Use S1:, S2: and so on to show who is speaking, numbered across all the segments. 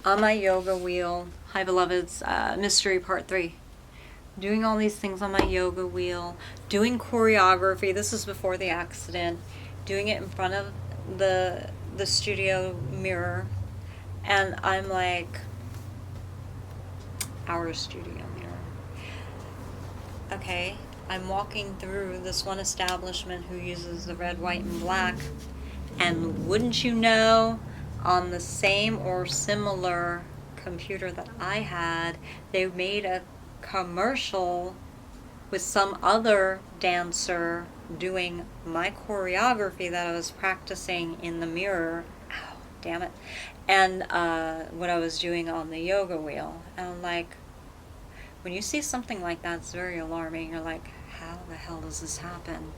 S1: on my yoga wheel. Hi beloveds, mystery part 3. Doing all these things on my yoga wheel, doing choreography. This is before the accident. Doing it in front of the studio mirror. And I'm like, our studio mirror. Okay, I'm walking through this one establishment who uses the red, white, and black. And wouldn't you know, on the same or similar computer that I had, they made a commercial with some other dancer doing my choreography that I was practicing in the mirror. Ow, damn it. And what I was doing on the yoga wheel. And I'm like, when you see something like that, it's very alarming. You're like, how the hell does this happen?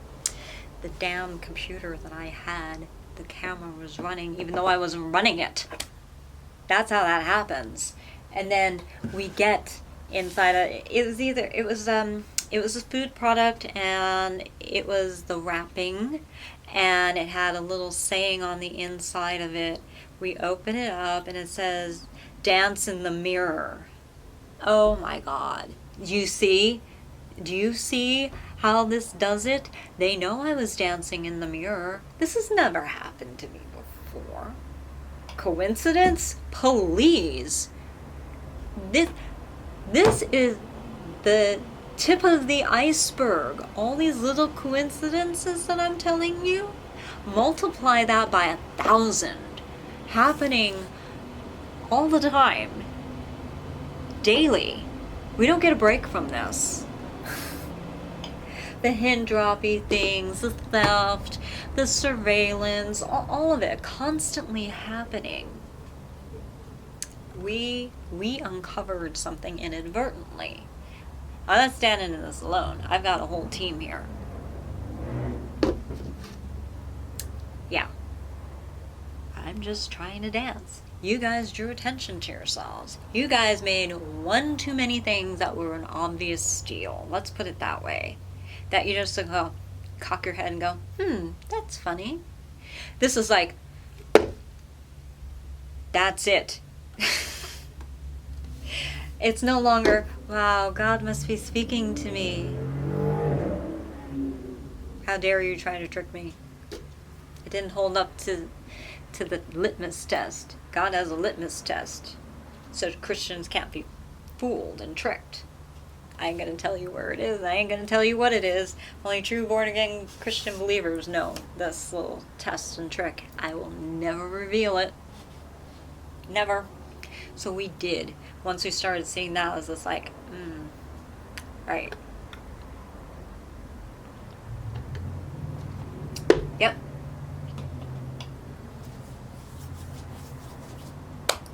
S1: The damn computer that I had, the camera was running, even though I wasn't running it. That's how that happens. And then we get inside it was a food product, and it was the wrapping, and it had a little saying on the inside of it. We open it up and it says, "Dance in the mirror." Oh my God. Do you see how this does it? They know I was dancing in the mirror. This has never happened to me before. Coincidence? Please. This is the tip of the iceberg. All these little coincidences that I'm telling you, multiply that by 1,000, happening all the time, daily. We don't get a break from this. The hand droppy things, the theft, the surveillance, all of it constantly happening. We uncovered something inadvertently. I'm not standing in this alone. I've got a whole team here. Yeah. I'm just trying to dance. You guys drew attention to yourselves. You guys made one too many things that were an obvious steal. Let's put it that way. That you just go, cock your head and go, that's funny. This is like, that's it. It's no longer, wow, God must be speaking to me. How dare you try to trick me? It didn't hold up to the litmus test. God has a litmus test, so Christians can't be fooled and tricked. I ain't gonna tell you where it is. I ain't gonna tell you what it is. Only true born-again Christian believers know this little test and trick. I will never reveal it. Never. So we did. Once we started seeing that, it was just like, right. Yep.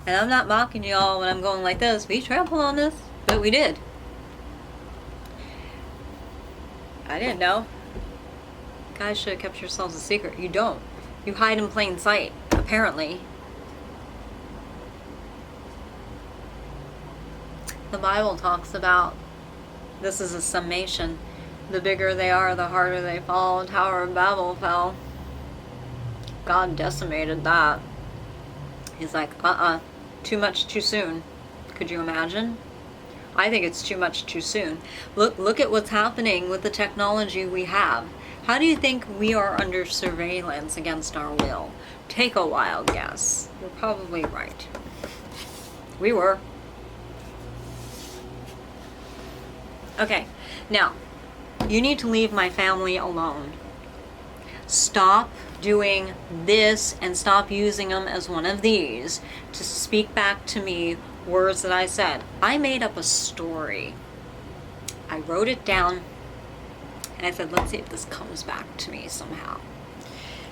S1: And I'm not mocking y'all when I'm going like this. We trampled on this, but we did. I didn't know. Guys should have kept yourselves a secret. You don't. You hide in plain sight, apparently. The Bible talks about, this is a summation, the bigger they are, the harder they fall. Tower of Babel fell. God decimated that. He's like, too much too soon. Could you imagine? I think it's too much too soon. Look at what's happening with the technology we have. How do you think we are under surveillance against our will? Take a wild guess. You're probably right. We were. Okay, now, you need to leave my family alone. Stop doing this and stop using them as one of these to speak back to me words that I said. I made up a story. I wrote it down and I said, let's see if this comes back to me somehow.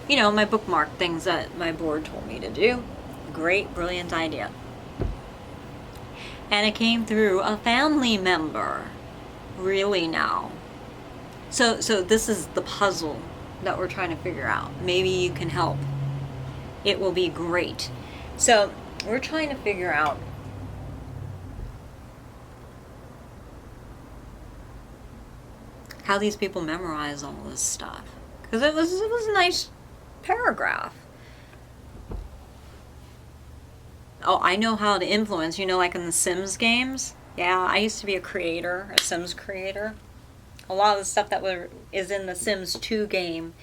S1: You know, my bookmark things that my board told me to do. Great, brilliant idea. And it came through a family member. Really now. So this is the puzzle that we're trying to figure out. Maybe you can help. It will be great. So we're trying to figure out how these people memorize all this stuff. Because it was a nice paragraph. oh, I know how to influence, you know, like in the Sims games. Yeah, I used to be a creator, a Sims creator. A lot of the stuff that is in the Sims 2 game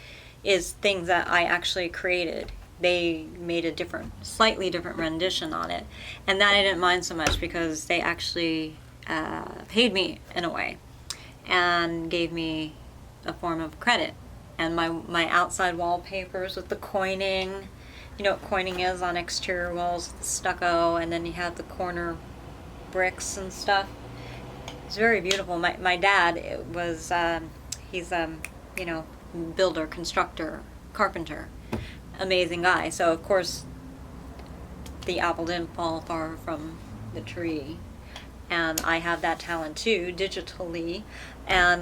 S1: is things that I actually created. They made a slightly different rendition on it. And that I didn't mind so much because they actually paid me in a way and gave me a form of credit. And my outside wallpapers with the coining, you know what coining is on exterior walls, the stucco, and then you have the corner bricks and stuff. It's very beautiful. My dad was, he's you know, builder, constructor, carpenter, amazing guy. So of course the apple didn't fall far from the tree. And I have that talent too, digitally. And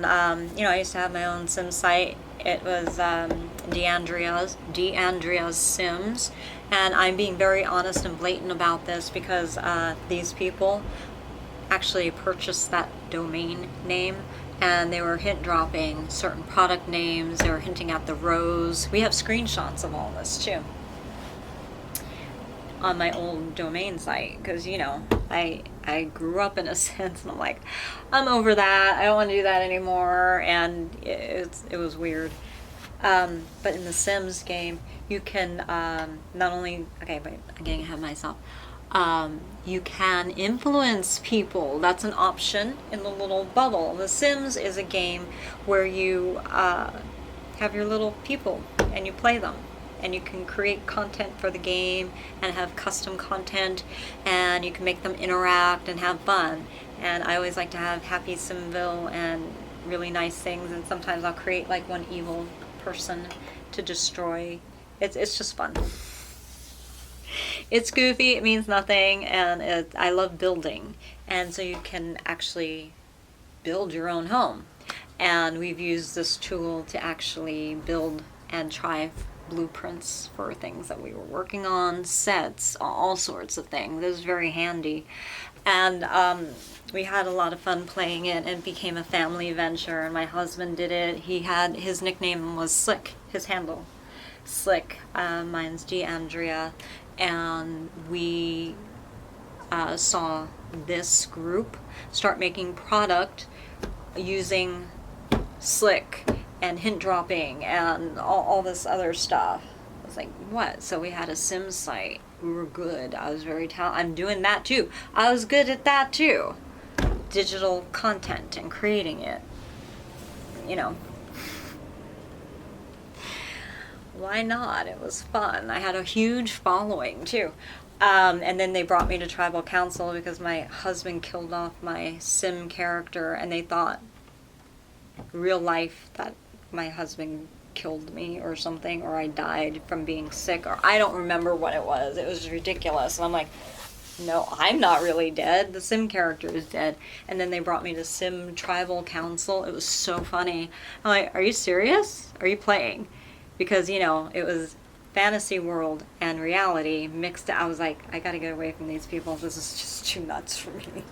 S1: you know, I used to have my own Sim site. It was DeAndrea's Sims, and I'm being very honest and blatant about this because these people actually purchased that domain name, and they were hint dropping certain product names. They were hinting at the rose. We have screenshots of all this too on my old domain site because, you know, I grew up in a sense, and I'm like, I'm over that. I don't want to do that anymore. And it was weird. But in the Sims game, you can not only, okay, but I'm getting ahead of myself. You can influence people. That's an option in the little bubble. The Sims is a game where you have your little people and you play them. And you can create content for the game and have custom content, and you can make them interact and have fun. And I always like to have happy Simville and really nice things, and sometimes I'll create like one evil person to destroy. It's just fun. It's goofy, it means nothing, and I love building. And so you can actually build your own home. And we've used this tool to actually build and try blueprints for things that we were working on, sets, all sorts of things. It was very handy. And we had a lot of fun playing it, and it became a family venture, and my husband did it. His nickname was Slick, his handle, Slick. Mine's DeAndrea. And we saw this group start making product using Slick and hint dropping and all this other stuff. I was like, what? So we had a Sims site. We were good. I was very talented. I'm doing that too. I was good at that too. Digital content and creating it. You know. Why not? It was fun. I had a huge following too. And then they brought me to tribal council because my husband killed off my Sim character, and they thought real life that my husband killed me or something, or I died from being sick, or I don't remember what it was. It was ridiculous. And I'm like, no, I'm not really dead. The Sim character is dead. And then they brought me to Sim tribal council. It was so funny. I'm like, are you serious? Are you playing? Because, you know, it was fantasy world and reality mixed. I was like, I gotta get away from these people. This is just too nuts for me.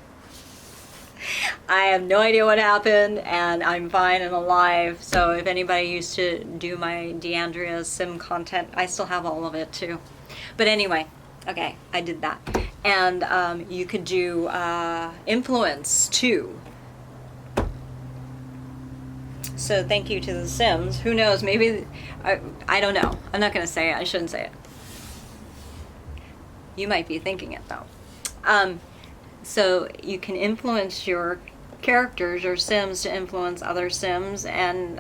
S1: I have no idea what happened, and I'm fine and alive. So if anybody used to do my DeAndrea Sim content, I still have all of it too. But anyway, okay, I did that. And you could do influence too. So thank you to the Sims. Who knows, maybe, I don't know. I'm not going to say it. I shouldn't say it. You might be thinking it though. So you can influence your characters, your Sims, to influence other Sims and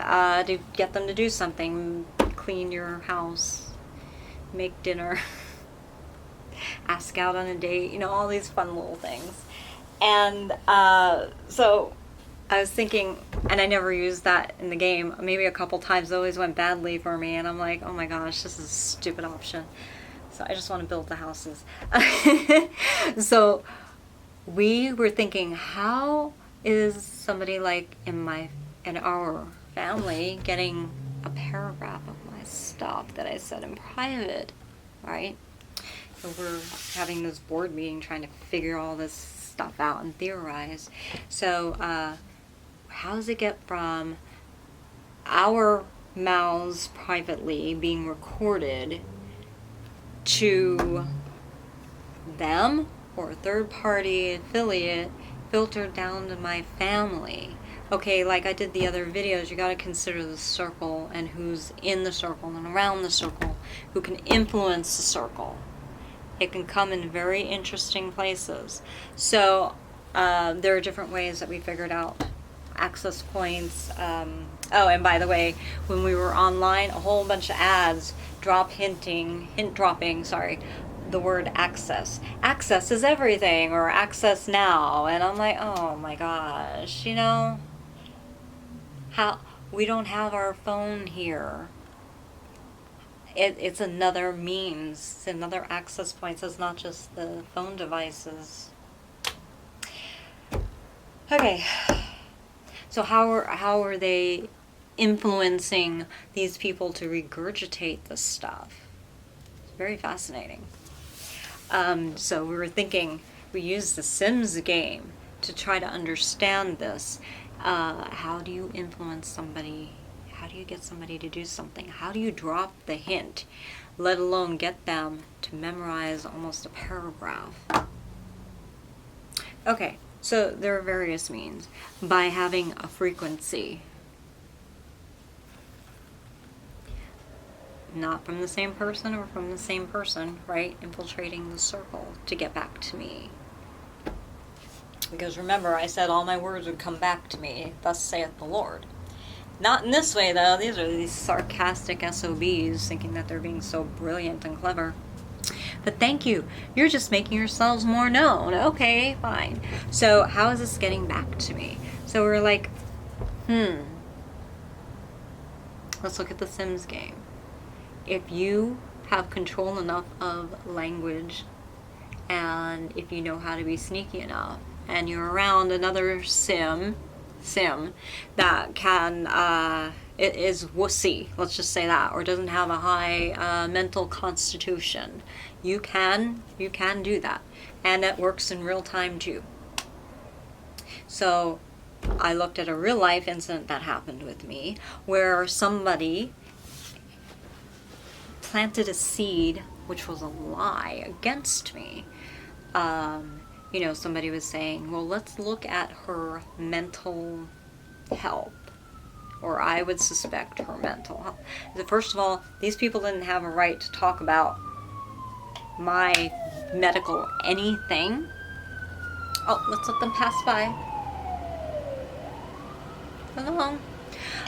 S1: to get them to do something. Clean your house, make dinner, ask out on a date, you know, all these fun little things. And so I was thinking, and I never used that in the game, maybe a couple times. It always went badly for me, and I'm like, oh my gosh, this is a stupid option. So I just want to build the houses. So we were thinking, how is somebody like in our family getting a paragraph of my stuff that I said in private, right? So we're having this board meeting trying to figure all this stuff out and theorize. So how does it get from our mouths privately being recorded to them or a third-party affiliate filtered down to my family. Okay, like I did the other videos, you got to consider the circle and who's in the circle and around the circle, who can influence the circle. It can come in very interesting places. So there are different ways that we figured out access points. Oh, and by the way, when we were online, a whole bunch of ads hint dropping, the word access. Access is everything, or access now. And I'm like, oh my gosh, you know, how we don't have our phone here. It's another means, it's another access point. It's not just the phone devices. Okay, so how are they influencing these people to regurgitate this stuff? It's very fascinating. So we were thinking, we used the Sims game to try to understand this. How do you influence somebody? How do you get somebody to do something? How do you drop the hint, let alone get them to memorize almost a paragraph? Okay, so there are various means. By having a frequency. Not from the same person or from the same person, right? Infiltrating the circle to get back to me. Because remember, I said all my words would come back to me, thus saith the Lord. Not in this way, though. These are these sarcastic SOBs thinking that they're being so brilliant and clever. But thank you. You're just making yourselves more known. Okay, fine. So how is this getting back to me? So we're like, let's look at the Sims game. If you have control enough of language, and if you know how to be sneaky enough, and you're around another sim that can it is wussy, let's just say that, or doesn't have a high mental constitution, you can do that, and that works in real time too. So I looked at a real life incident that happened with me where somebody planted a seed which was a lie against me. You know, somebody was saying, well, let's look at her mental health, or I would suspect her mental health. First of all, these people didn't have a right to talk about my medical anything. Oh, let's let them pass by. Hello.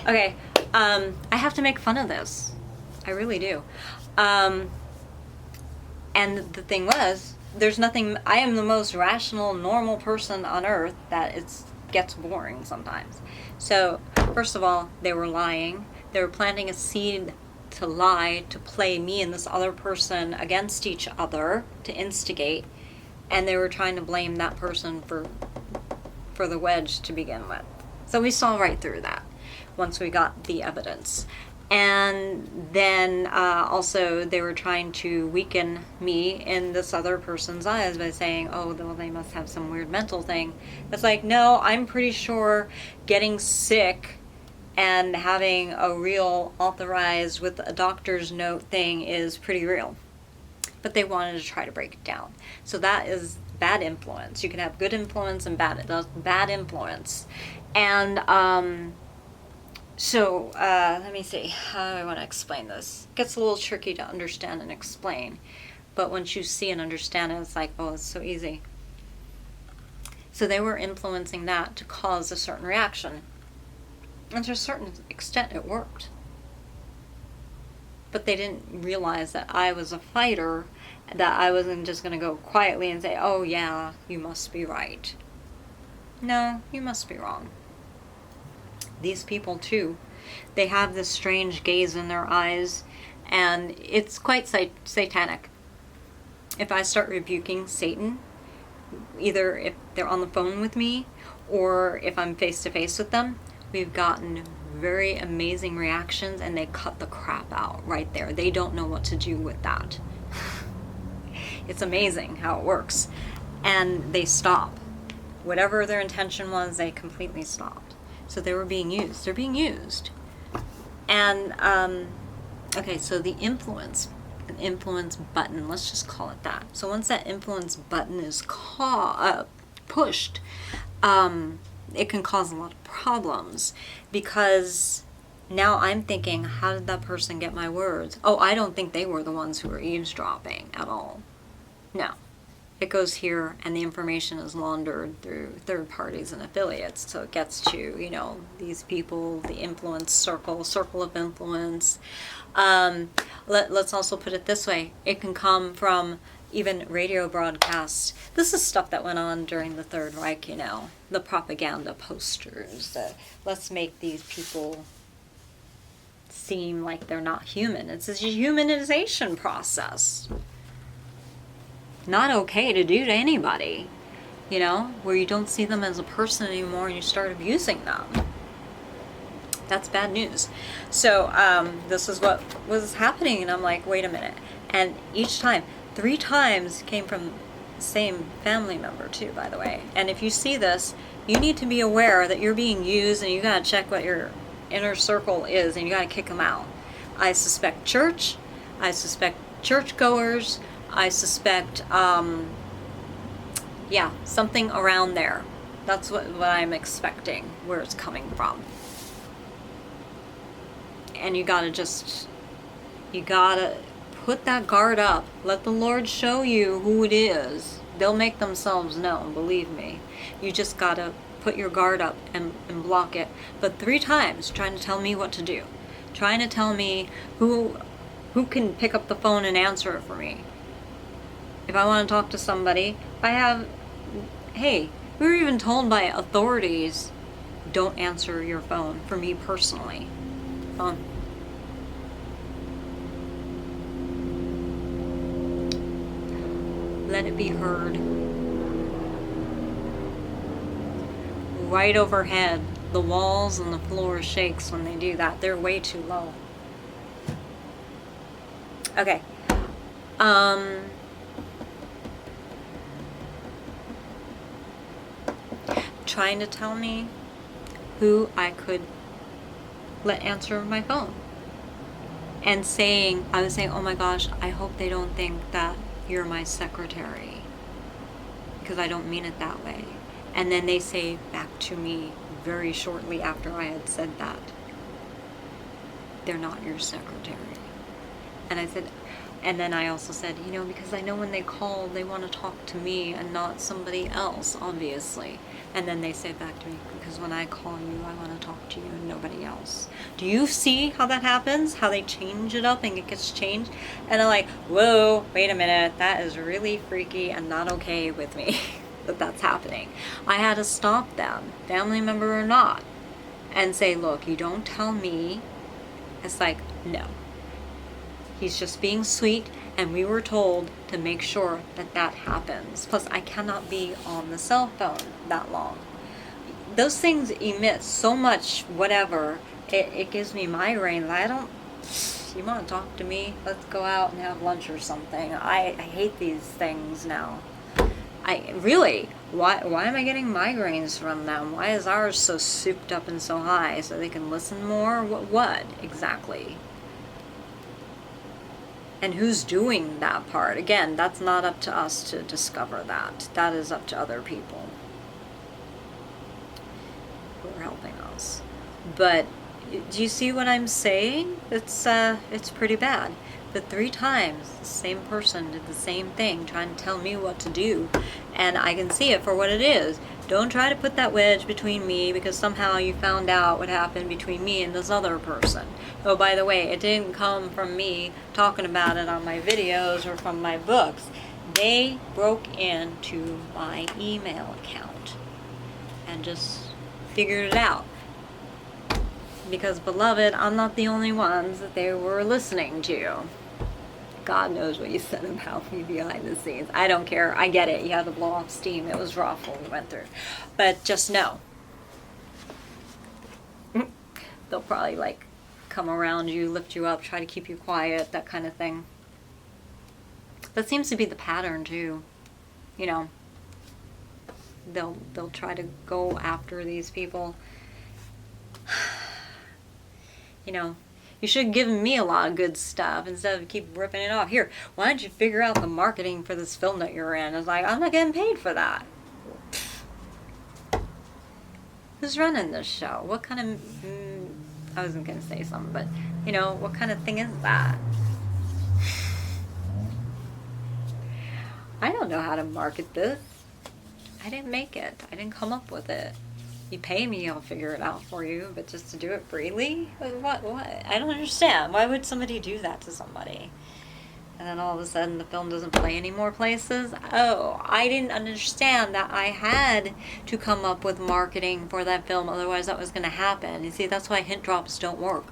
S1: Okay, I have to make fun of this. I really do. And the thing was, there's nothing, I am the most rational, normal person on earth that it gets boring sometimes. So, first of all, they were lying. They were planting a seed to lie, to play me and this other person against each other, to instigate. And they were trying to blame that person for the wedge to begin with. So we saw right through that once we got the evidence. And then also they were trying to weaken me in this other person's eyes by saying, oh, well, they must have some weird mental thing. It's like, no, I'm pretty sure getting sick and having a real authorized with a doctor's note thing is pretty real. But they wanted to try to break it down. So that is bad influence. You can have good influence and bad influence. And so let me see how I want to explain this. It gets a little tricky to understand and explain, but once you see and understand it, it's like, oh, it's so easy. So they were influencing that to cause a certain reaction, and to a certain extent it worked. But they didn't realize that I was a fighter, that I wasn't just going to go quietly and say, oh yeah, you must be right. No, you must be wrong. These people too, they have this strange gaze in their eyes, and it's quite satanic. If I start rebuking Satan, either if they're on the phone with me or if I'm face to face with them, we've gotten very amazing reactions, and they cut the crap out right there. They don't know what to do with that. It's amazing how it works. And they stop. Whatever their intention was, they completely stopped. So they were being used. They're being used. And, okay, so the influence. an influence button. Let's just call it that. So once that influence button is pushed, it can cause a lot of problems, because now I'm thinking, how did that person get my words? Oh, I don't think they were the ones who were eavesdropping at all. No. It goes here, and the information is laundered through third parties and affiliates. So it gets to, you know, these people, the influence circle of influence. Let's also put it this way. It can come from even radio broadcasts. This is stuff that went on during the Third Reich, you know, the propaganda posters. Let's make these people seem like they're not human. It's a humanization process. Not okay to do to anybody, you know, where you don't see them as a person anymore and you start abusing them. That's bad news. So this is what was happening, and I'm like, wait a minute. And each time, 3 times came from the same family member too, by the way. And if you see this, you need to be aware that you're being used, and you gotta check what your inner circle is, and you gotta kick them out. I suspect church. I suspect churchgoers. I suspect, yeah, something around there. That's what I'm expecting, where it's coming from. And you gotta put that guard up. Let the Lord show you who it is. They'll make themselves known, believe me. You just gotta put your guard up and block it. But 3 times trying to tell me what to do. Trying to tell me who can pick up the phone and answer it for me. If I want to talk to somebody, hey, we were even told by authorities, don't answer your phone, for me personally. Phone. Let it be heard. Right overhead, the walls and the floor shakes when they do that. They're way too low. Okay. Trying to tell me who I could let answer my phone. And I was saying, oh my gosh, I hope they don't think that you're my secretary, because I don't mean it that way. And then they say back to me very shortly after I had said that, they're not your secretary. And I said, and then I also said, you know, because I know when they call, they want to talk to me and not somebody else, obviously. And then they say back to me, because when I call you, I want to talk to you and nobody else. Do you see how that happens? How they change it up and it gets changed? And I'm like, whoa, wait a minute. That is really freaky and not okay with me that that's happening. I had to stop them, family member or not, and say, look, you don't tell me. It's like, no. He's just being sweet, and we were told to make sure that that happens. Plus, I cannot be on the cell phone that long. Those things emit so much whatever, it gives me migraines. You want to talk to me? Let's go out and have lunch or something. I hate these things now. Why am I getting migraines from them? Why is ours so souped up and so high? So they can listen more? What exactly? And who's doing that part? Again, that's not up to us to discover that. That is up to other people who are helping us. But do you see what I'm saying? It's pretty bad. But 3 times, the same person did the same thing, trying to tell me what to do. And I can see it for what it is. Don't try to put that wedge between me, because somehow you found out what happened between me and this other person. Oh, by the way, it didn't come from me talking about it on my videos or from my books. They broke into my email account and just figured it out. Because, beloved, I'm not the only ones that they were listening to. God knows what you said about me behind the scenes. I don't care. I get it. You had to blow off steam. It was rough what we went through. But just know. They'll probably, come around you, lift you up, try to keep you quiet, that kind of thing. That seems to be the pattern, too. You know, they'll try to go after these people. You know, You should have given me a lot of good stuff instead of keep ripping it off. Here, why don't you figure out the marketing for this film that you're in? It's like, I'm not getting paid for that. Who's running this show? What kind of, I wasn't going to say something, but, you know, what kind of thing is that? I don't know how to market this. I didn't make it. I didn't come up with it. You pay me, I'll figure it out for you, but just to do it freely? What? I don't understand. Why would somebody do that to somebody? And then all of a sudden the film doesn't play any more places? Oh, I didn't understand that I had to come up with marketing for that film, otherwise that was going to happen. You see, that's why hint drops don't work.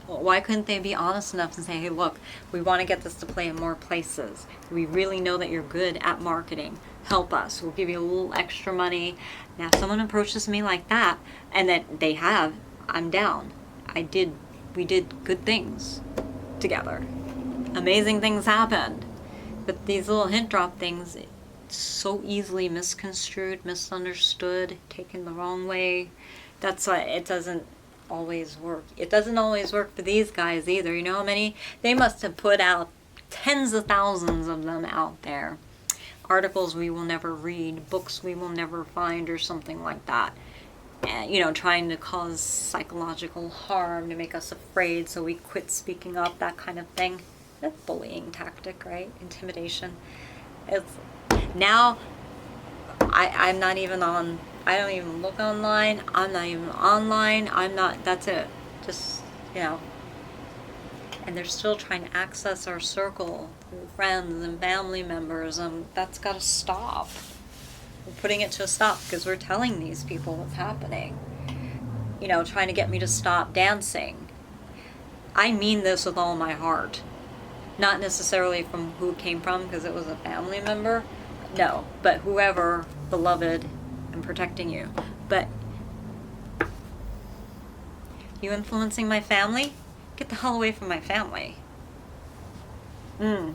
S1: Well, why couldn't they be honest enough and say, hey, look, we want to get this to play in more places. We really know that you're good at marketing. Help us. We'll give you a little extra money. Now, if someone approaches me like that, and that they have, I'm down. We did good things together. Amazing things happened. But these little hint drop things, it's so easily misconstrued, misunderstood, taken the wrong way. That's why it doesn't always work. It doesn't always work for these guys either. You know how many? They must have put out tens of thousands of them out there. Articles we will never read, books we will never find, or something like that. And, you know, trying to cause psychological harm to make us afraid so we quit speaking up, that kind of thing. That's a bullying tactic, right? Intimidation. It's now I'm not even on, I don't even look online. I'm not even online. I'm not, that's it. Just, you know. And they're still trying to access our circle through friends and family members. That's got to stop. We're putting it to a stop because we're telling these people what's happening. You know, trying to get me to stop dancing. I mean this with all my heart. Not necessarily from who it came from because it was a family member. No, but whoever, beloved, I'm protecting you. But you influencing my family? Get the hell away from my family. Even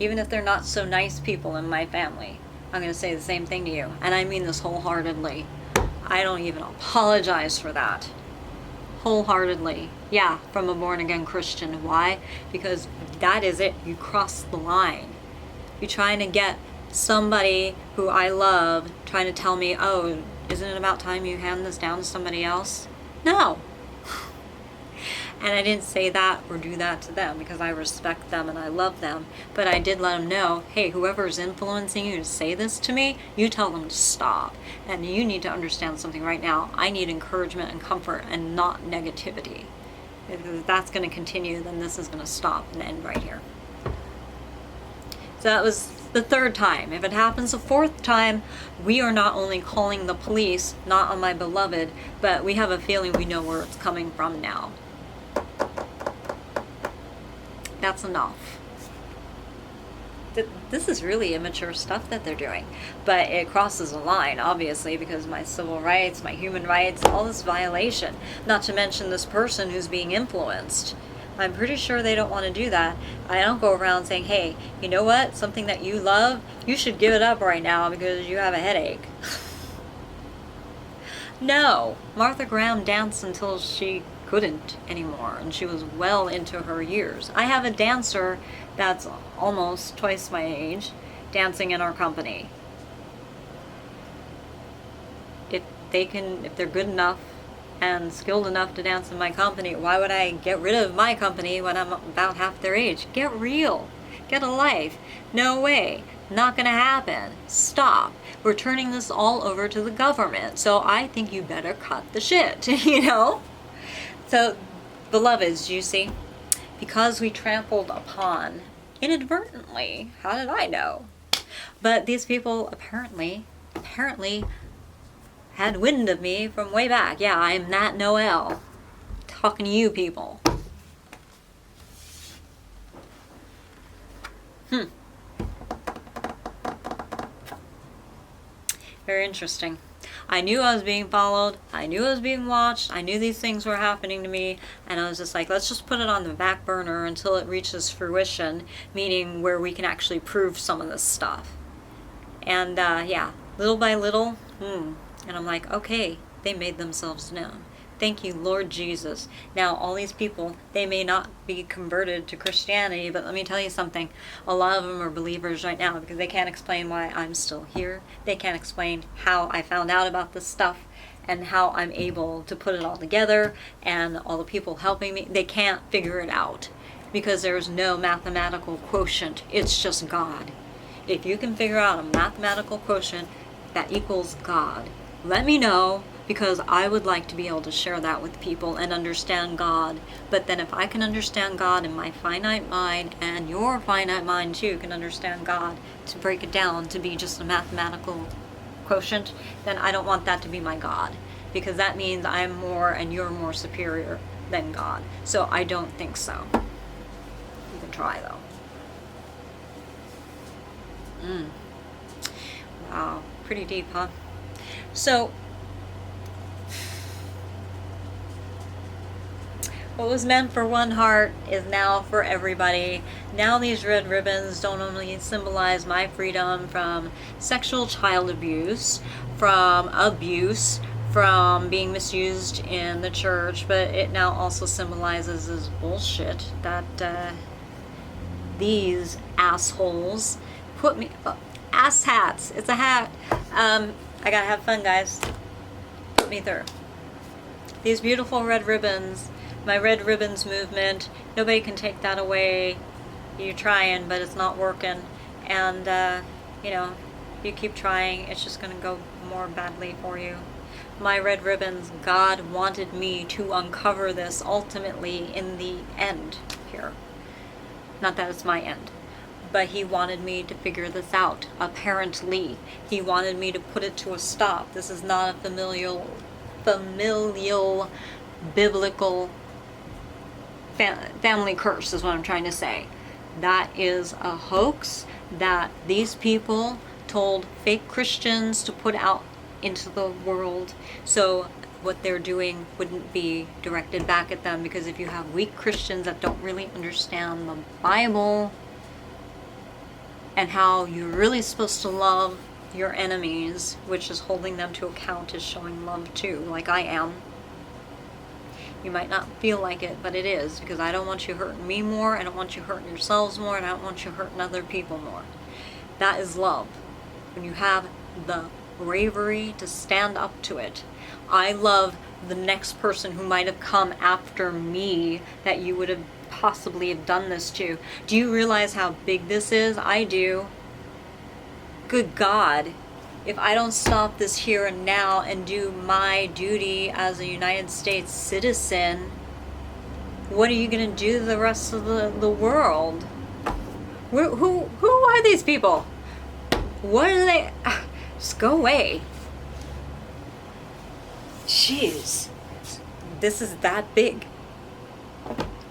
S1: if they're not so nice people in my family, I'm going to say the same thing to you. And I mean this wholeheartedly. I don't even apologize for that. Wholeheartedly. Yeah, from a born-again Christian. Why? Because that is it. You cross the line. You're trying to get somebody who I love trying to tell me, oh, isn't it about time you hand this down to somebody else? No. And I didn't say that or do that to them because I respect them and I love them. But I did let them know, hey, whoever's influencing you to say this to me, you tell them to stop. And you need to understand something right now. I need encouragement and comfort and not negativity. If that's going to continue, then this is going to stop and end right here. So that was the third time. If it happens a fourth time, we are not only calling the police, not on my beloved, but we have a feeling we know where it's coming from now. That's enough. This is really immature stuff that they're doing. But it crosses a line, obviously, because my civil rights, my human rights, all this violation. Not to mention this person who's being influenced. I'm pretty sure they don't want to do that. I don't go around saying, hey, you know what? Something that you love, you should give it up right now because you have a headache. No. Martha Graham danced until she couldn't anymore, and she was well into her years. I have a dancer that's almost twice my age dancing in our company. If they're good enough and skilled enough to dance in my company, why would I get rid of my company when I'm about half their age? Get real. Get a life. No way. Not gonna happen. Stop. We're turning this all over to the government, so I think you better cut the shit, you know? So, beloveds, you see, because we trampled upon, inadvertently, how did I know? But these people apparently had wind of me from way back. Yeah, I'm that Noelle. Talking to you people. Very interesting. I knew I was being followed. I knew I was being watched. I knew these things were happening to me. And I was just like, let's just put it on the back burner until it reaches fruition, meaning where we can actually prove some of this stuff. And yeah, little by little, and I'm like, okay, they made themselves known. Thank you, Lord Jesus. Now, all these people, they may not be converted to Christianity, but let me tell you something. A lot of them are believers right now because they can't explain why I'm still here. They can't explain how I found out about this stuff and how I'm able to put it all together and all the people helping me. They can't figure it out because there's no mathematical quotient. It's just God. If you can figure out a mathematical quotient that equals God, let me know, because I would like to be able to share that with people and understand God. But then if I can understand God in my finite mind, and your finite mind too can understand God, to break it down to be just a mathematical quotient, then I don't want that to be my God, because that means I'm more and you're more superior than God. So I don't think so. You can try though. Wow, pretty deep, huh? So, what was meant for one heart is now for everybody. Now these red ribbons don't only symbolize my freedom from sexual child abuse, from being misused in the church, but it now also symbolizes this bullshit that these assholes put me... ass hats. It's a hat. I gotta have fun, guys. Put me through. These beautiful red ribbons, my red ribbons movement, nobody can take that away. You're trying, but it's not working. And, you know, you keep trying, it's just gonna go more badly for you. My red ribbons, God wanted me to uncover this ultimately in the end here. Not that it's my end, but he wanted me to figure this out, apparently. He wanted me to put it to a stop. This is not a familial biblical family curse, is what I'm trying to say. That is a hoax that these people told fake Christians to put out into the world, so what they're doing wouldn't be directed back at them, because if you have weak Christians that don't really understand the Bible and how you're really supposed to love your enemies, which is holding them to account, is showing love too, like I am. You might not feel like it, but it is, because I don't want you hurting me more, I don't want you hurting yourselves more, and I don't want you hurting other people more. That is love. When you have the bravery to stand up to it. I love the next person who might have come after me that you would have possibly have done this to. Do you realize how big this is? I do. Good God. If I don't stop this here and now and do my duty as a United States citizen, what are you going to do to the rest of the world? Who are these people? What are they? Just go away. Jeez. This is that big.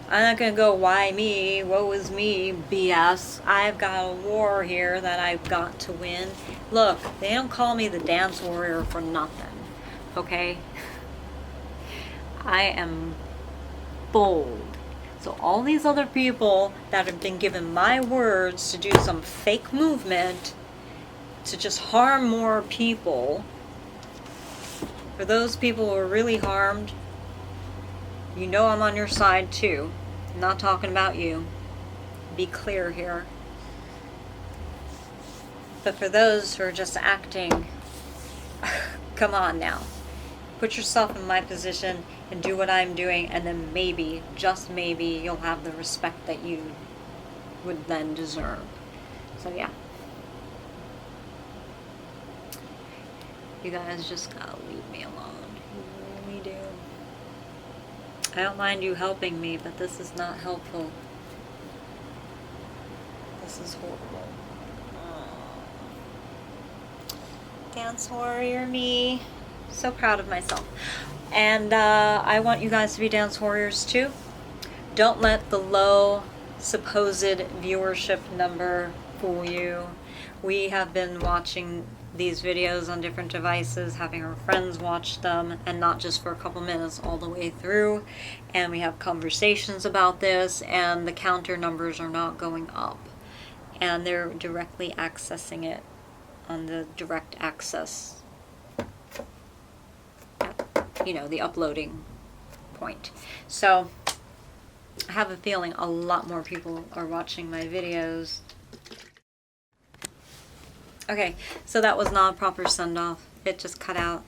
S1: I'm not gonna go, why me, woe is me, BS. I've got a war here that I've got to win. Look, they don't call me the dance warrior for nothing, okay? I am bold. So all these other people that have been given my words to do some fake movement to just harm more people, for those people who are really harmed, you know I'm on your side too. I'm not talking about you. Be clear here. But for those who are just acting, come on now. Put yourself in my position and do what I'm doing, and then maybe, just maybe, you'll have the respect that you would then deserve. So yeah. You guys just gotta leave me alone. You really do. I don't mind you helping me, but this is not helpful. This is horrible. Dance warrior me. So proud of myself. And I want you guys to be dance warriors too. Don't let the low supposed viewership number fool you. We have been watching these videos on different devices, having our friends watch them, and not just for a couple minutes, all the way through. And we have conversations about this, and the counter numbers are not going up. And they're directly accessing it on the direct access, you know, the uploading point. So I have a feeling a lot more people are watching my videos. Okay, so that was not a proper send-off. It just cut out.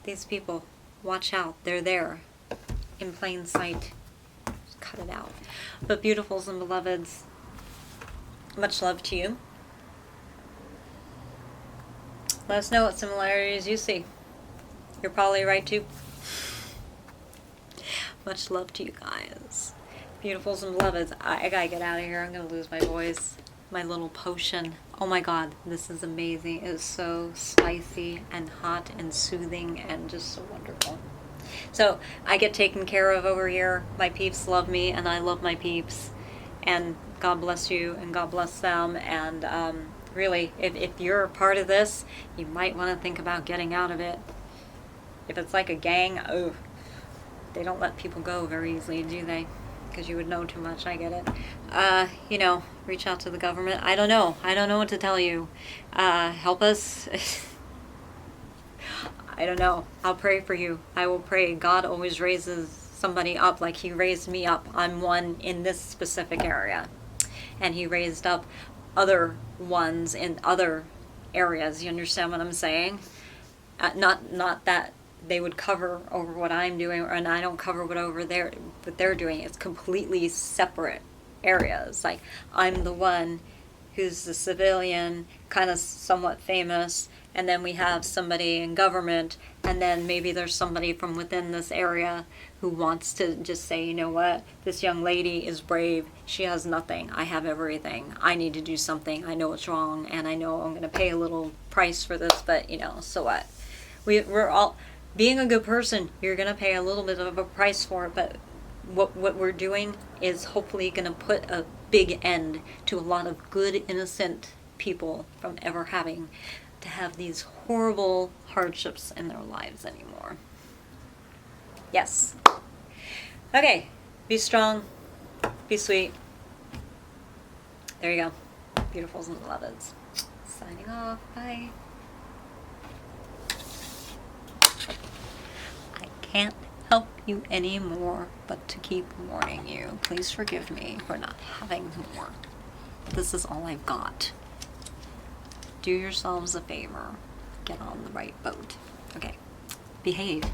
S1: These people, watch out. They're there in plain sight. Just cut it out. But beautifuls and beloveds, much love to you. Let us know what similarities you see. You're probably right too. Much love to you guys. Beautifuls and beloveds, I gotta get out of here. I'm gonna lose my voice. My little potion. Oh my god, this is amazing. It is so spicy and hot and soothing and just so wonderful. So I get taken care of over here. My peeps love me and I love my peeps. And God bless you and God bless them. And really, if you're a part of this, you might want to think about getting out of it. If it's like a gang, oh, they don't let people go very easily, do they? Because you would know too much. I get it. You know, reach out to the government. I don't know. I don't know what to tell you. Help us. I don't know. I'll pray for you. I will pray. God always raises somebody up like he raised me up. I'm one in this specific area. And he raised up other ones in other areas. You understand what I'm saying? Not that they would cover over what I'm doing, and I don't cover what they're doing. It's completely separate areas. Like, I'm the one who's the civilian, kind of somewhat famous, and then we have somebody in government, and then maybe there's somebody from within this area who wants to just say, you know what, this young lady is brave, she has nothing, I have everything, I need to do something, I know it's wrong, and I know I'm going to pay a little price for this, but, you know, so what? We're all... Being a good person, you're going to pay a little bit of a price for it, but what we're doing is hopefully going to put a big end to a lot of good, innocent people from ever having to have these horrible hardships in their lives anymore. Yes. Okay. Be strong. Be sweet. There you go. Beautifuls and beloveds. Signing off. Bye. Can't help you anymore but to keep warning you. Please forgive me for not having more. This is all I've got. Do yourselves a favor. Get on the right boat. Okay. Behave.